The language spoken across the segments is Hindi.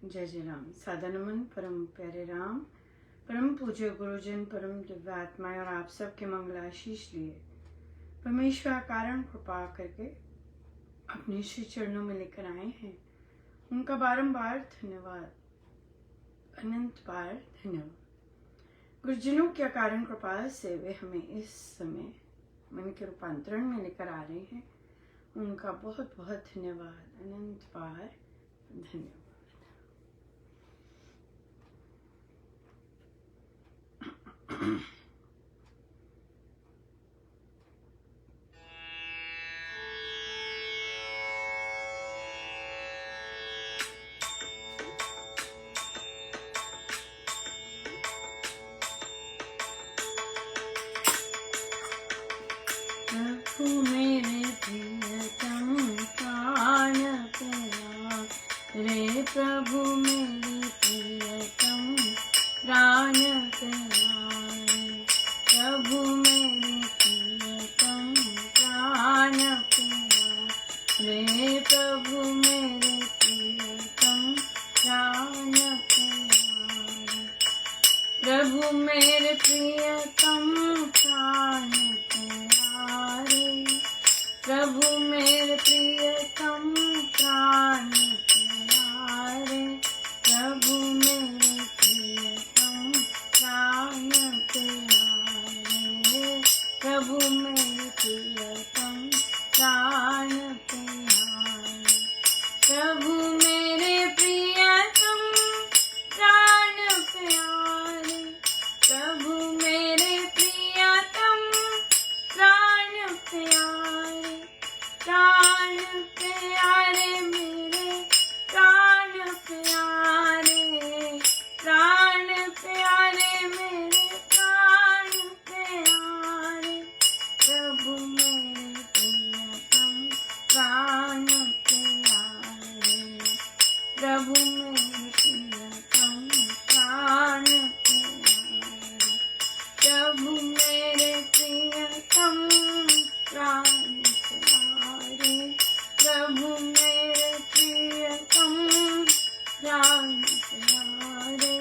जय जय राम। सादा नमन परम प्यारे राम, परम पूज्य गुरुजन, परम दिव्य आत्माएं और आप सबके मंगल आशीष लिए परमेश्वर कारण कृपा करके अपने श्री चरणों में लेकर आए हैं। उनका बारंबार धन्यवाद, अनंत बार धन्यवाद। गुरुजनों के कारण कृपा से वे हमें इस समय मन के रूपांतरण में लेकर आ रहे हैं। उनका बहुत बहुत धन्यवाद, अनंत बार धन्यवाद। प्रभु मेरे प्रियतम प्राण प्यारे, प्रभु मेरे प्रियतम प्राण प्यारे, प्रभु मेरे प्रियतम प्राण प्यारे, प्रभु मेरे प्रियतम प्राण प्यारे, प्रभु मेरे प्रियतम प्राण प्यारे, प्रभु मेरे प्रियतम प्राण प्यारे, प्रभु मेरे प्रियतम प्राण प्यारे, प्रभु मेरे प्रियतम प्राण प्यारे, प्रभु मेरे प्रियतम प्राण प्यारे, प्रभु मेरे प्रियतम प्राण प्यारे, प्राण प्यारे मेरे प्राण प्यारे, प्राण प्यारे मेरे प्राण प्यारे, प्रभु मेरे प्रियतम प्राण प्यारे, प्रभु मेरे प्रियतम प्राण प्यारे, प्रभु मेरे प्रियतम प्राण प्यारे, प्रभु मेरे प्रियतम प्राण प्यारे,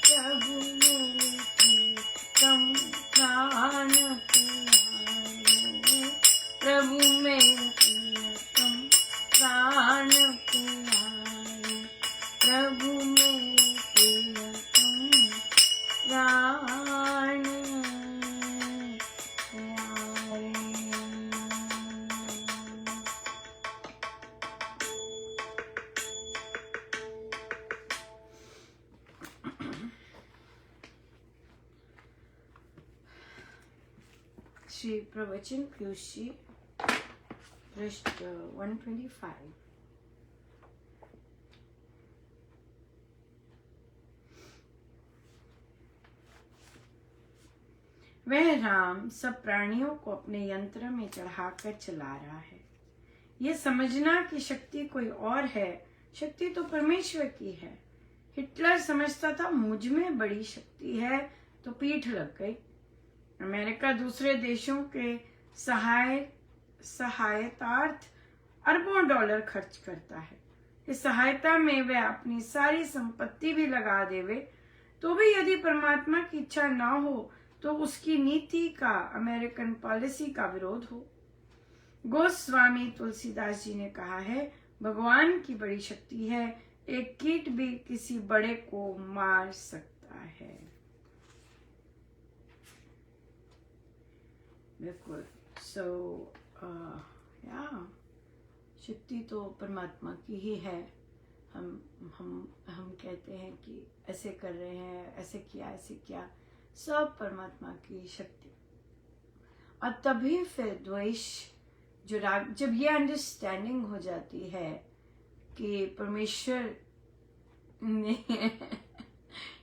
प्रभु मेरे प्रियतम प्राण प्यारे, प्रभु मेरे प्रियतम प्राण प्यारे, प्रभु मेरे प्रियतम प्राण प्यारे। श्री प्रवचन पीयूष जी, पृष्ठ 125। वह राम सब प्राणियों को अपने यंत्र में चढ़ाकर चला रहा है। यह समझना कि शक्ति कोई और है, शक्ति तो परमेश्वर की है। हिटलर समझता था मुझ में बड़ी शक्ति है तो पीठ लग गई। अमेरिका दूसरे देशों के सहायतार्थ अरबों डॉलर खर्च करता है। इस सहायता में वह अपनी सारी संपत्ति भी लगा देवे तो भी यदि परमात्मा की इच्छा ना हो तो उसकी नीति का, अमेरिकन पॉलिसी का विरोध हो। गोस्वामी तुलसीदास जी ने कहा है, भगवान की बड़ी शक्ति है, एक कीट भी किसी बड़े को मार सकता है। बिल्कुल। शक्ति तो परमात्मा की ही है। हम कहते हैं कि ऐसे कर रहे हैं, ऐसे किया, सब परमात्मा की शक्ति। और तभी फिर द्वेष जो राग, जब ये अंडरस्टैंडिंग हो जाती है कि परमेश्वर ने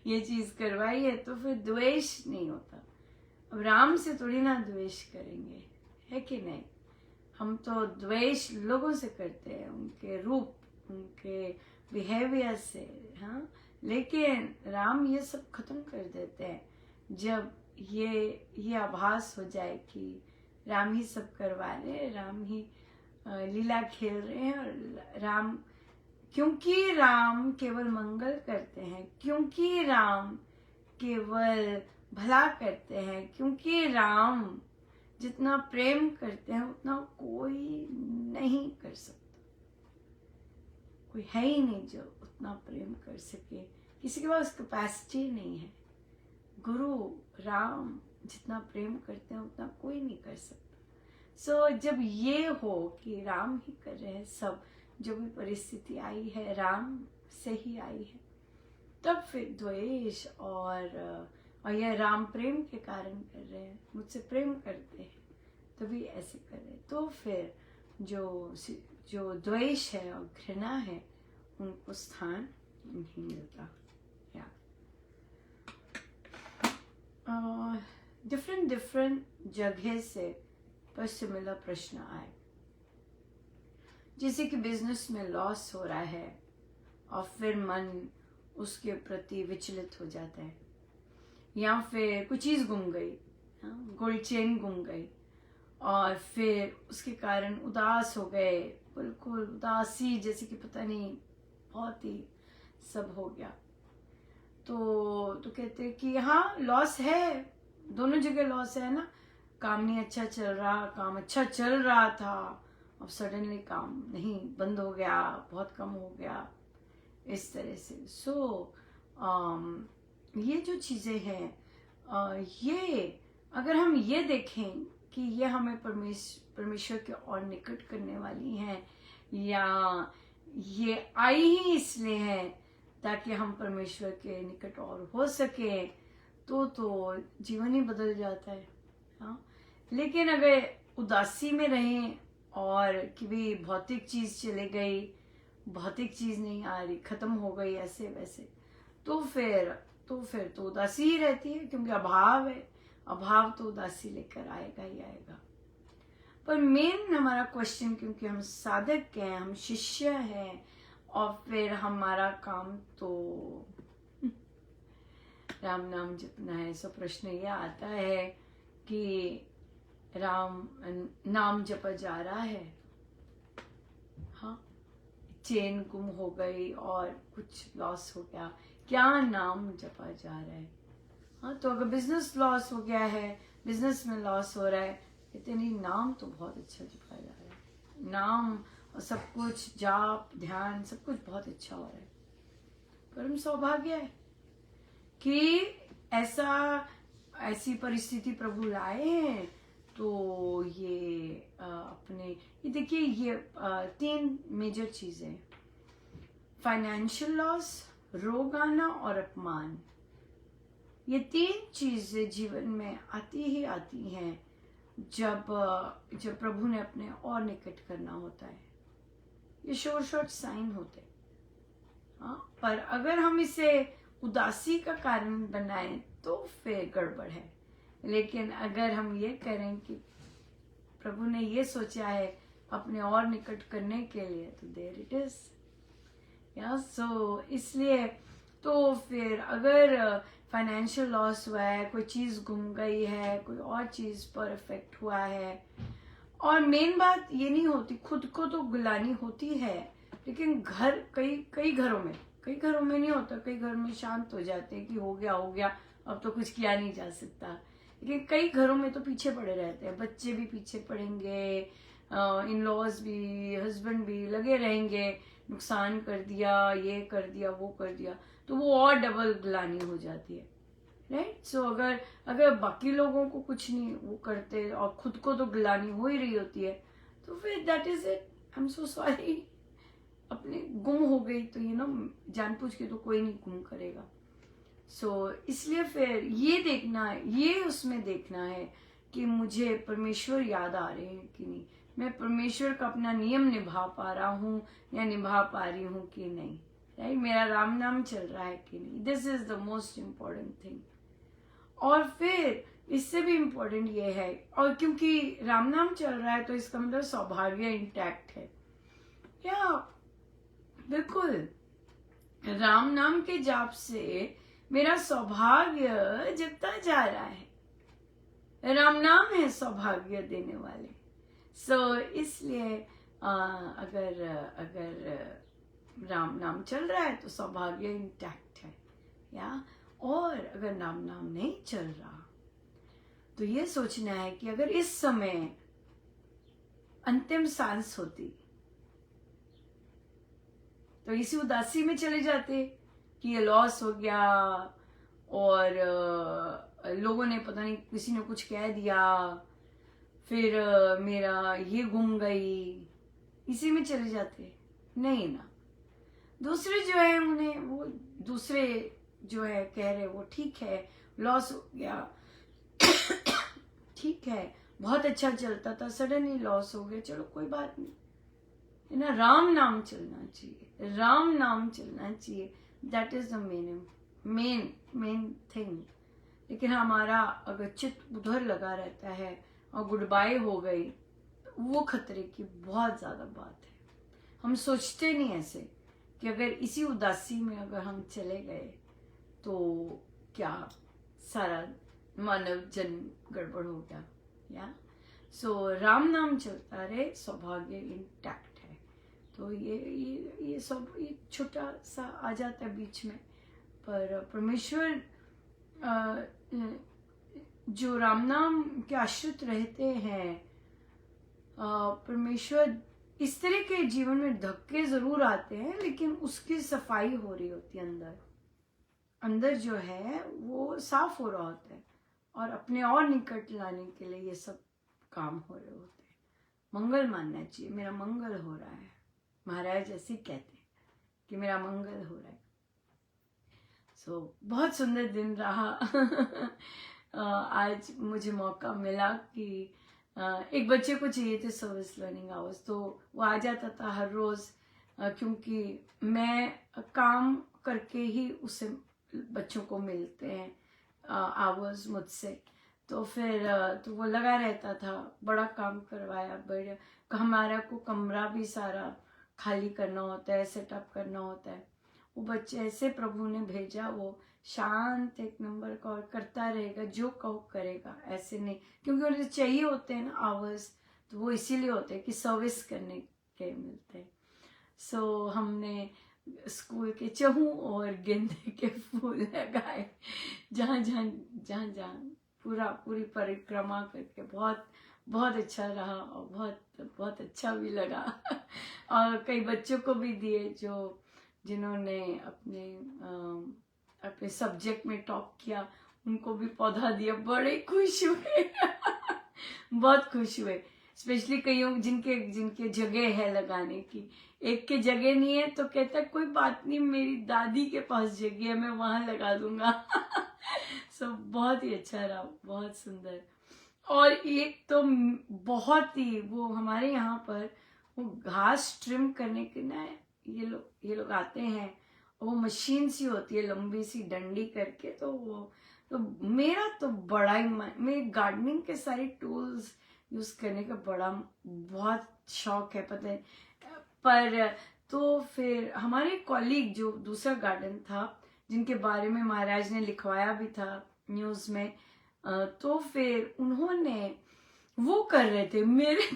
ये चीज करवाई है तो फिर द्वेष नहीं होता। अब राम से थोड़ी ना द्वेष करेंगे, है कि नहीं। हम तो द्वेष लोगों से करते हैं, उनके रूप, उनके बिहेवियर से। हाँ, लेकिन राम ये सब खत्म कर देते हैं जब ये आभास हो जाए कि राम ही सब करवा रहे, राम ही लीला खेल रहे हैं और राम क्योंकि राम केवल मंगल करते हैं, क्योंकि राम केवल भला करते हैं, क्योंकि राम जितना प्रेम करते हैं उतना कोई नहीं कर सकता। कोई है ही नहीं जो उतना प्रेम कर सके, किसी के पास कैपेसिटी नहीं है। गुरु राम जितना प्रेम करते हैं उतना कोई नहीं कर सकता। सो जब ये हो कि राम ही कर रहे हैं सब, जो भी परिस्थिति आई है राम से ही आई है, तब फिर द्वेष और यह राम प्रेम के कारण कर रहे हैं, मुझसे प्रेम करते हैं तभी ऐसे कर रहे हैं। तो फिर जो द्वेष है और घृणा है उनको स्थान नहीं मिलता। या डिफरेंट जगह से पर सिमिलर प्रश्न आए, जैसे कि बिजनेस में लॉस हो रहा है और फिर मन उसके प्रति विचलित हो जाता है, या फिर कोई चीज गुम गई, गोल्ड चेन गुम गई और फिर उसके कारण उदास हो गए, बिल्कुल उदासी जैसे कि पता नहीं बहुत ही सब हो गया। तो कहते कि हाँ लॉस है, दोनों जगह लॉस है ना। काम नहीं अच्छा चल रहा, काम अच्छा चल रहा था, अब सडनली काम नहीं, बंद हो गया, बहुत कम हो गया, इस तरह से। ये जो चीजें हैं, ये अगर हम ये देखें कि ये हमें परमेश्वर के और निकट करने वाली हैं, या ये आई ही इसलिए है ताकि हम परमेश्वर के निकट और हो सके, तो जीवन ही बदल जाता है। हाँ, लेकिन अगर उदासी में रहें और कि भी भौतिक चीज चले गई, भौतिक चीज नहीं आ रही, खत्म हो गई ऐसे वैसे, तो फिर तो उदासी ही रहती है, क्योंकि अभाव है। अभाव तो उदासी लेकर आएगा ही आएगा। पर मेन हमारा क्वेश्चन, क्योंकि हम साधक हैं, हम शिष्य हैं, और फिर हमारा काम तो राम नाम जपना है। सो प्रश्न ये आता है कि राम नाम जपा जा रहा है, हाँ, चेन गुम हो गई और कुछ लॉस हो गया, क्या नाम जपा जा रहा है? हाँ, तो अगर बिजनेस लॉस हो गया है, बिजनेस में लॉस हो रहा है, इतनी नाम तो बहुत अच्छा जपा जा रहा है, नाम और सब कुछ जाप ध्यान सब कुछ बहुत अच्छा हो रहा है। परम सौभाग्य है कि ऐसी परिस्थिति प्रभु लाए हैं। तो ये अपने ये देखिए, ये 3 मेजर चीजें, फाइनेंशियल लॉस, रोग आना और अपमान, ये 3 चीजें जीवन में आती ही आती हैं जब प्रभु ने अपने और निकट करना होता है। ये शॉर्ट साइन होते हैं। हाँ, पर अगर हम इसे उदासी का कारण बनाएं तो फिर गड़बड़ है। लेकिन अगर हम ये करें कि प्रभु ने ये सोचा है अपने और निकट करने के लिए, तो देयर इट इज। या सो इसलिए तो फिर अगर फाइनेंशियल लॉस हुआ है, कोई चीज गुम गई है, कोई और चीज पर इफेक्ट हुआ है, और मेन बात ये नहीं होती, खुद को तो गुलानी होती है, लेकिन कई घरों में नहीं होता। कई घर में शांत हो जाते हैं कि हो गया, अब तो कुछ किया नहीं जा सकता। लेकिन कई घरों में तो पीछे पड़े रहते हैं, बच्चे भी पीछे पड़ेंगे, इन लॉज भी, हस्बैंड भी लगे रहेंगे, नुकसान कर दिया, ये कर दिया, वो कर दिया, तो वो और डबल गुलानी हो जाती है, राइट। सो अगर बाकी लोगों को कुछ नहीं वो करते और खुद को तो गुलानी हो ही रही होती है, तो फिर that is it, I am so sorry. अपने गुम हो गई तो जानबूझ के तो कोई नहीं गुम करेगा। सो इसलिए फिर ये उसमें देखना है कि मुझे परमेश्वर याद आ रहे हैं कि नहीं, मैं परमेश्वर का अपना नियम निभा पा रहा हूँ या निभा पा रही हूँ कि नहीं, राइट। मेरा राम नाम चल रहा है कि नहीं, this is the most important thing. और फिर इससे भी इम्पोर्टेंट ये है, और क्योंकि राम नाम चल रहा है तो इसका मतलब सौभाग्य इंटैक्ट है। या बिल्कुल, राम नाम के जाप से मेरा सौभाग्य जगता जा रहा है। राम नाम है सौभाग्य देने वाले। सो इसलिए अगर राम नाम चल रहा है तो सौभाग्य इंटैक्ट है, या और अगर राम नाम नहीं चल रहा तो ये सोचना है कि अगर इस समय अंतिम सांस होती तो इसी उदासी में चले जाते कि ये लॉस हो गया और लोगों ने पता नहीं किसी ने कुछ कह दिया, फिर मेरा ये गुम गई, इसी में चले जाते। नहीं ना, दूसरे जो है उन्हें वो दूसरे जो है कह रहे वो ठीक है, लॉस हो गया ठीक है, बहुत अच्छा चलता था सडनली लॉस हो गया, चलो कोई बात नहीं, है ना। राम नाम चलना चाहिए, राम नाम चलना चाहिए, that is the main thing. लेकिन हमारा अगर चित्त उधर लगा रहता है और गुड बाय हो गई तो वो खतरे की बहुत ज्यादा बात है। हम सोचते नहीं ऐसे कि अगर इसी उदासी में अगर हम चले गए तो क्या सारा मानव जन्म गड़बड़ हो गया, या सो राम नाम चलता रहे, सौभाग्य इंटैक्ट है। तो ये सब ये छोटा सा आ जाता है बीच में, पर परमेश्वर जो राम नाम के आश्रित रहते हैं, परमेश्वर इस तरह के जीवन में धक्के जरूर आते हैं लेकिन उसकी सफाई हो रही होती है, अंदर जो है वो साफ हो रहा होता है और अपने और निकट लाने के लिए ये सब काम हो रहे होते हैं। मंगल मानना चाहिए, मेरा मंगल हो रहा है, महाराज ऐसे कहते हैं कि मेरा मंगल हो रहा है। बहुत सुंदर दिन रहा आज मुझे मौका मिला कि एक बच्चे को चाहिए थे सर्विस लर्निंग आवर्स, तो वो आ जाता था हर रोज, क्योंकि मैं काम करके ही उसे बच्चों को मिलते हैं आवर्स मुझसे, तो फिर तो वो लगा रहता था, बड़ा काम करवाया, बड़ा हमारा को कमरा भी सारा खाली करना होता है, सेटअप करना होता है। वो बच्चे ऐसे प्रभु ने भेजा, वो शांत एक नंबर का और करता रहेगा, जो कहो करेगा, ऐसे नहीं, क्योंकि उन्हें चाहिए होते हैं ना आवर्स, तो वो इसीलिए होते हैं कि सर्विस करने के मिलते हैं। सो हमने स्कूल के चहु और गेंदे के फूल लगाए, जहाँ पूरी परिक्रमा करके बहुत अच्छा रहा और बहुत अच्छा भी लगा और कई बच्चों को भी दिए जिन्होंने अपने सब्जेक्ट में टॉप किया, उनको भी पौधा दिया, बड़े खुश हुए बहुत खुश हुए। स्पेशली कईयों जिनके जगह है लगाने की, एक के जगह नहीं है तो कहता कोई बात नहीं, मेरी दादी के पास जगह है, मैं वहां लगा दूंगा बहुत ही अच्छा रहा, बहुत सुंदर। और एक तो बहुत ही वो हमारे यहाँ पर वो घास ट्रिम करने के ना ये लोग आते हैं, वो मशीन सी होती है लंबी सी डंडी करके, तो मेरा तो बड़ा ही मेरे गार्डनिंग के सारे टूल्स यूज करने का बहुत शौक है, पता है। पर तो फिर हमारे कॉलीग जो दूसरा गार्डन था, जिनके बारे में महाराज ने लिखवाया भी था न्यूज में, तो फिर उन्होंने वो कर रहे थे, मेरी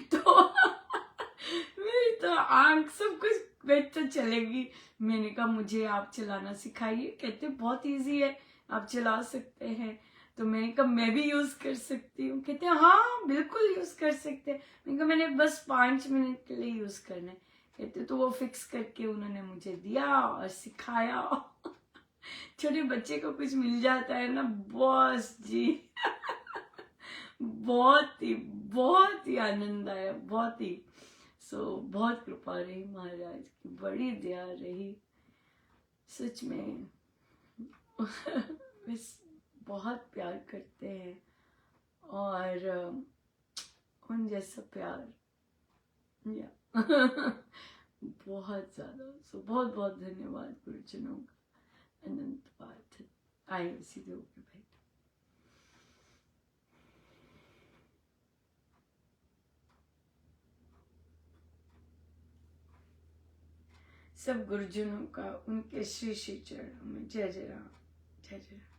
तो आंख सब कुछ बेच तो चलेगी। मैंने कहा मुझे आप चलाना सिखाइए, कहते बहुत इजी है, आप चला सकते हैं। तो मैंने कहा मैं भी यूज कर सकती हूँ, कहते हाँ बिल्कुल यूज कर सकते हैं। मैंने कहा मैंने बस 5 मिनट के लिए यूज करना है, कहते तो वो फिक्स करके उन्होंने मुझे दिया और सिखाया छोटे बच्चे को कुछ मिल जाता है ना बॉस जी बहुत ही आनंद आया, बहुत ही। बहुत कृपा रही महाराज की, बड़ी दया रही सच में बस बहुत प्यार करते हैं और उन जैसा प्यार या बहुत ज्यादा। बहुत धन्यवाद गुरुजनों का, अनंत बात आए सीधे होके भाई। सब गुरुजनों का उनके श्री श्री चरणों में जय जय राम, जय जय राम।